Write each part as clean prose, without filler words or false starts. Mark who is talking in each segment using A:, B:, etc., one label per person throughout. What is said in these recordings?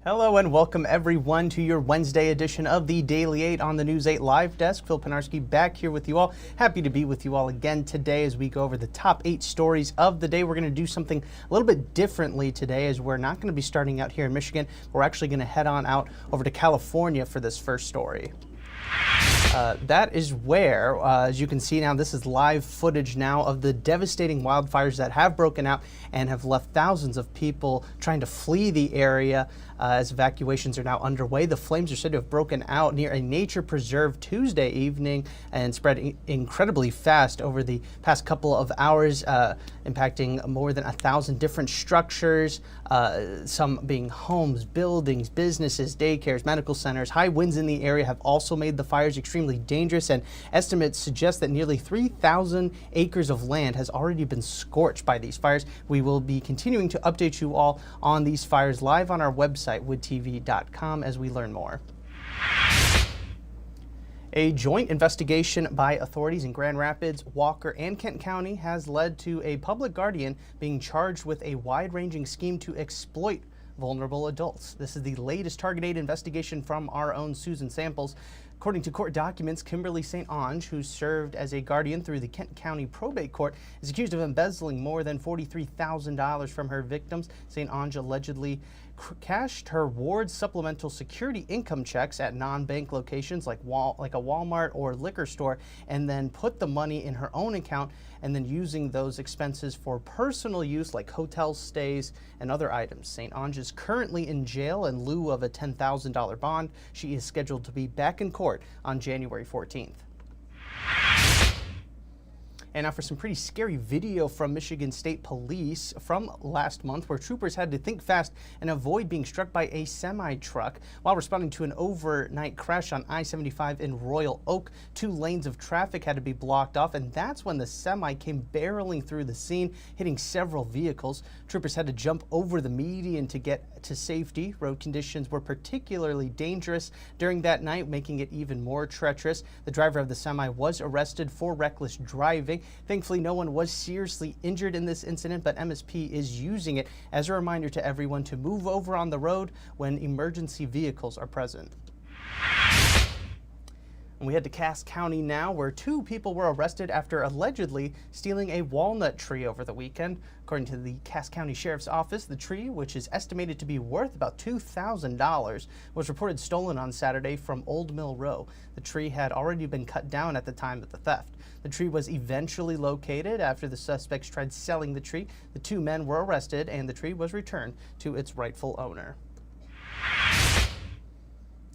A: Hello and welcome everyone to your Wednesday edition of the Daily 8 on the News 8 Live Desk. Phil Penarski back here with you all. Happy to be with you all again today as we go over the top 8 stories of the day. We're going to do something a little bit differently today, as we're not going to be starting out here in Michigan. We're actually going to head on out over to California for this first story. That is where, as you can see now, this is live footage now of the devastating wildfires that have broken out and have left thousands of people trying to flee the area as evacuations are now underway. The flames are said to have broken out near a nature preserve Tuesday evening and spread incredibly fast over the past couple of hours, impacting more than 1,000 different structures, some being homes, buildings, businesses, daycares, medical centers. High winds in the area have also made the fires extremely dangerous, and estimates suggest that nearly 3,000 acres of land has already been scorched by these fires. We will be continuing to update you all on these fires live on our website, woodtv.com, as we learn more. A joint investigation by authorities in Grand Rapids, Walker, and Kent County has led to a public guardian being charged with a wide-ranging scheme to exploit vulnerable adults. This is the latest targeted investigation from our own Susan Samples. According to court documents, Kimberly St. Onge, who served as a guardian through the Kent County Probate Court, is accused of embezzling more than $43,000 from her victims. St. Onge allegedly cashed her ward's supplemental security income checks at non-bank locations like a Walmart or liquor store, and then put the money in her own account, and then using those expenses for personal use like hotel stays and other items. St. Onge is currently in jail in lieu of a $10,000 bond. She is scheduled to be back in court on January 14th. And now for some pretty scary video from Michigan State Police from last month, where troopers had to think fast and avoid being struck by a semi-truck while responding to an overnight crash on I-75 in Royal Oak. 2 lanes of traffic had to be blocked off, and that's when the semi came barreling through the scene, hitting several vehicles. Troopers had to jump over the median to get to safety. Road conditions were particularly dangerous during that night, making it even more treacherous. The driver of the semi was arrested for reckless driving. Thankfully, no one was seriously injured in this incident, but MSP is using it as a reminder to everyone to move over on the road when emergency vehicles are present. And we head to Cass County now, where 2 people were arrested after allegedly stealing a walnut tree over the weekend. According to the Cass County Sheriff's Office, the tree, which is estimated to be worth about $2,000, was reported stolen on Saturday from Old Mill Row. The tree had already been cut down at the time of the theft. The tree was eventually located after the suspects tried selling the tree. The 2 men were arrested, and the tree was returned to its rightful owner.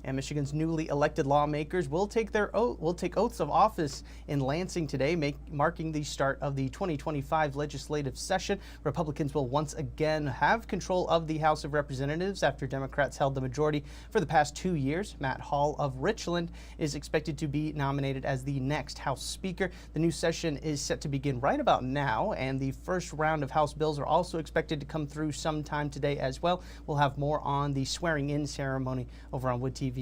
A: And Michigan's newly elected lawmakers will take oaths of office in Lansing today, marking the start of the 2025 legislative session. Republicans will once again have control of the House of Representatives after Democrats held the majority for the past 2 years. Matt Hall of Richland is expected to be nominated as the next House Speaker. The new session is set to begin right about now, and the first round of House bills are also expected to come through sometime today as well. We'll have more on the swearing-in ceremony over on woodtv.com.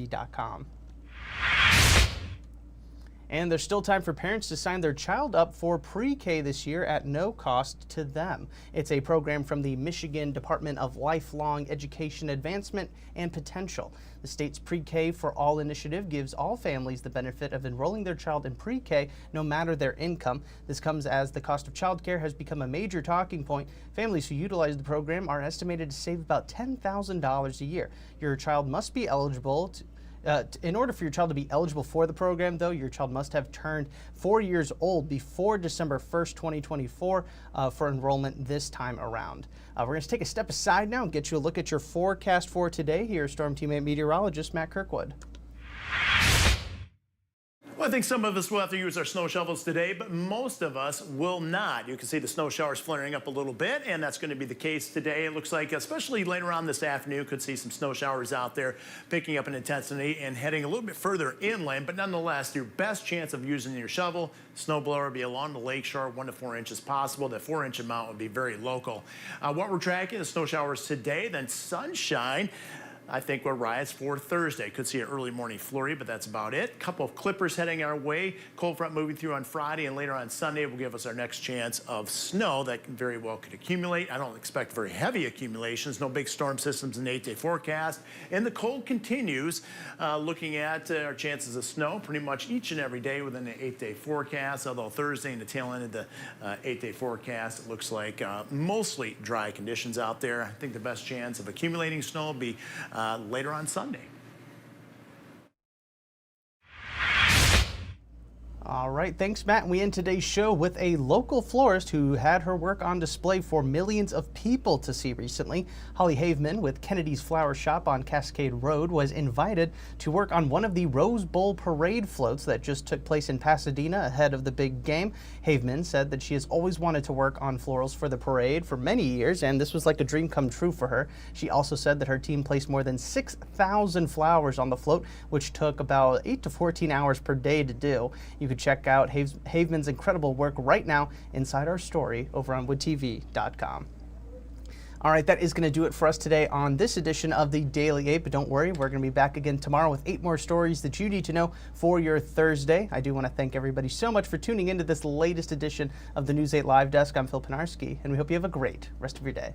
A: And there's still time for parents to sign their child up for pre-K this year at no cost to them. It's a program from the Michigan Department of Lifelong Education Advancement and Potential. The state's Pre-K for All initiative gives all families the benefit of enrolling their child in pre-K no matter their income. This comes as the cost of childcare has become a major talking point. Families who utilize the program are estimated to save about $10,000 a year. Your child must be eligible in order for your child to be eligible for the program, though, your child must have turned 4 years old before December 1st, 2024 for enrollment this time around. We're going to take a step aside now and get you a look at your forecast for today. Here's Storm Team 8 meteorologist Matt Kirkwood.
B: Well, I think some of us will have to use our snow shovels today, but most of us will not. You can see the snow showers flaring up a little bit, and that's going to be the case today. It looks like, especially later on this afternoon, could see some snow showers out there picking up in intensity and heading a little bit further inland, but nonetheless, your best chance of using your shovel, snow blower, would be along the lake shore, 1 to 4 inches possible. That 4-inch amount would be very local. What we're tracking is snow showers today, then sunshine. I think we're riots for Thursday. Could see an early morning flurry, but that's about it. Couple of clippers heading our way. Cold front moving through on Friday, and later on Sunday will give us our next chance of snow that very well could accumulate. I don't expect very heavy accumulations. No big storm systems in the 8-day forecast. And the cold continues. Looking at our chances of snow pretty much each and every day within the 8-day forecast. Although Thursday and the tail end of the 8-day forecast, it looks like mostly dry conditions out there. I think the best chance of accumulating snow will be later on Sunday.
A: All right, thanks, Matt. We end today's show with a local florist who had her work on display for millions of people to see recently. Holly Haveman with Kennedy's Flower Shop on Cascade Road was invited to work on one of the Rose Bowl parade floats that just took place in Pasadena ahead of the big game. Haveman said that she has always wanted to work on florals for the parade for many years, and this was like a dream come true for her. She also said that her team placed more than 6,000 flowers on the float, which took about 8 to 14 hours per day to do. You could check out Haveman's incredible work right now inside our story over on woodtv.com. All right, that is going to do it for us today on this edition of the Daily 8, but don't worry, we're going to be back again tomorrow with 8 more stories that you need to know for your Thursday. I do want to thank everybody so much for tuning into this latest edition of the News 8 Live Desk. I'm Phil Pinarski, and we hope you have a great rest of your day.